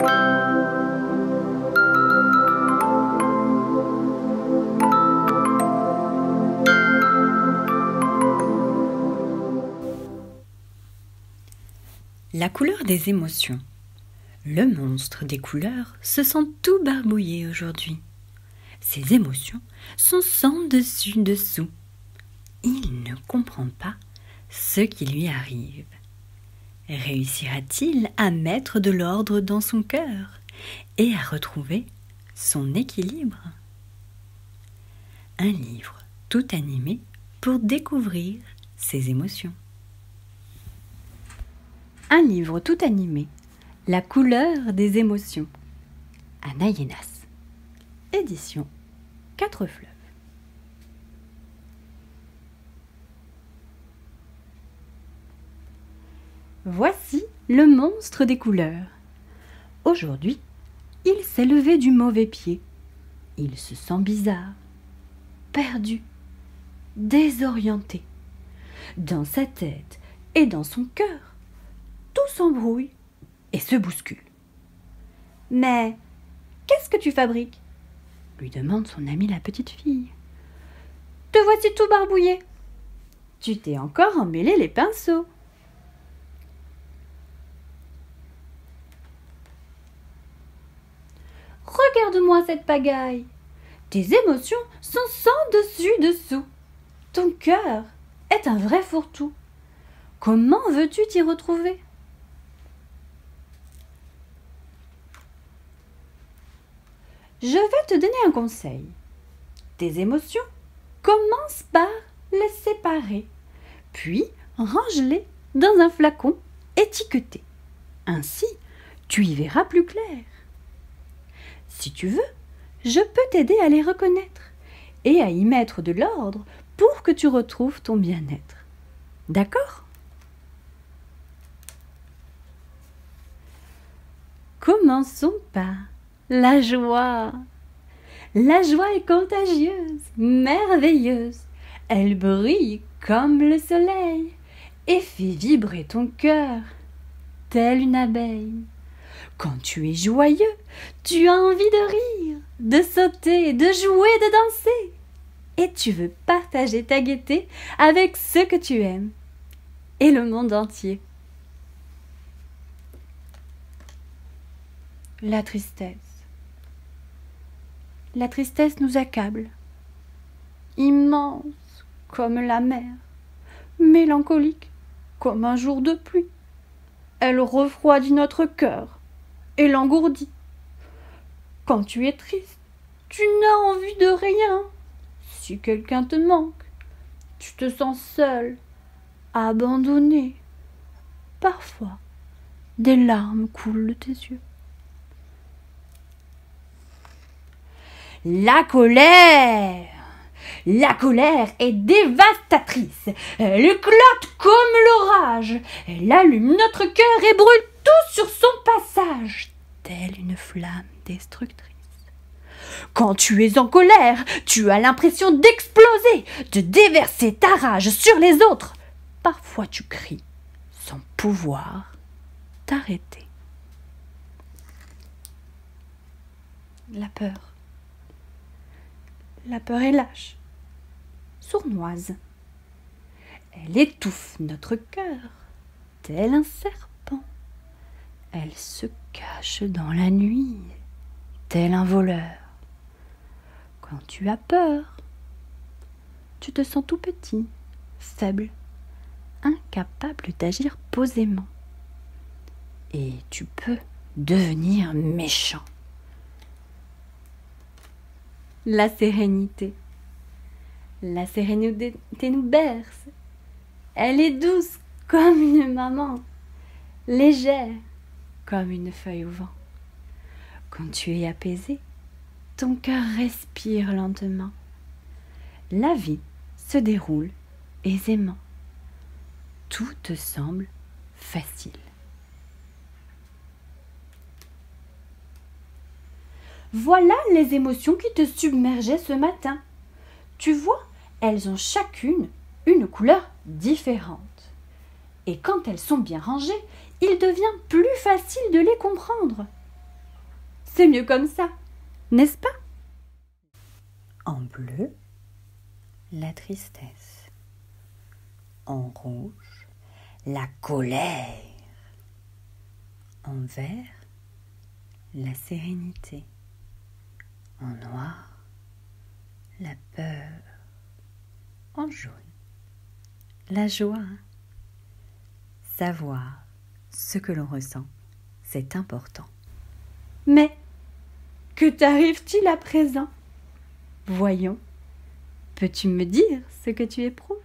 La couleur des émotions. Le monstre des couleurs se sent tout barbouillé aujourd'hui. Ses émotions sont sans dessus-dessous. Il ne comprend pas ce qui lui arrive. Réussira-t-il à mettre de l'ordre dans son cœur et à retrouver son équilibre? Un livre tout animé pour découvrir ses émotions. Un livre tout animé, La couleur des émotions. Anna Yenas. Édition 4 fleuves. Voici le monstre des couleurs. Aujourd'hui, il s'est levé du mauvais pied. Il se sent bizarre, perdu, désorienté. Dans sa tête et dans son cœur, tout s'embrouille et se bouscule. « Mais qu'est-ce que tu fabriques ?» lui demande son amie la petite fille. « Te voici tout barbouillé. Tu t'es encore emmêlé les pinceaux. » Regarde-moi cette pagaille. Tes émotions sont sans dessus-dessous. Ton cœur est un vrai fourre-tout. Comment veux-tu t'y retrouver ? Je vais te donner un conseil. Tes émotions, commence par les séparer, puis range-les dans un flacon étiqueté. Ainsi, tu y verras plus clair. Si tu veux, je peux t'aider à les reconnaître et à y mettre de l'ordre pour que tu retrouves ton bien-être. D'accord ? Commençons par la joie. La joie est contagieuse, merveilleuse. Elle brille comme le soleil et fait vibrer ton cœur, telle une abeille. Quand tu es joyeux, tu as envie de rire, de sauter, de jouer, de danser. Et tu veux partager ta gaieté avec ceux que tu aimes et le monde entier. La tristesse. La tristesse nous accable, immense comme la mer, mélancolique comme un jour de pluie. Elle refroidit notre cœur et l'engourdit. Quand tu es triste, tu n'as envie de rien. Si quelqu'un te manque, tu te sens seul, abandonné. Parfois, des larmes coulent de tes yeux. La colère! La colère est dévastatrice. Elle éclate comme l'orage. Elle allume notre cœur et brûle tout sur son passage, telle une flamme destructrice. Quand tu es en colère, tu as l'impression d'exploser, de déverser ta rage sur les autres. Parfois tu cries sans pouvoir t'arrêter. La peur. La peur est lâche, sournoise. Elle étouffe notre cœur, tel un serpent. Elle se cache dans la nuit, tel un voleur. Quand tu as peur, tu te sens tout petit, faible, incapable d'agir posément. Et tu peux devenir méchant. La sérénité. La sérénité nous berce. Elle est douce comme une maman, légère comme une feuille au vent. Quand tu es apaisé, ton cœur respire lentement. La vie se déroule aisément. Tout te semble facile. Voilà les émotions qui te submergeaient ce matin. Tu vois, elles ont chacune une couleur différente. Et quand elles sont bien rangées, il devient plus facile de les comprendre. C'est mieux comme ça, n'est-ce pas? En bleu, la tristesse. En rouge, la colère. En vert, la sérénité. En noir, la peur. En jaune, la joie. Savoir ce que l'on ressent, c'est important. Mais que t'arrive-t-il à présent? Voyons, peux-tu me dire ce que tu éprouves?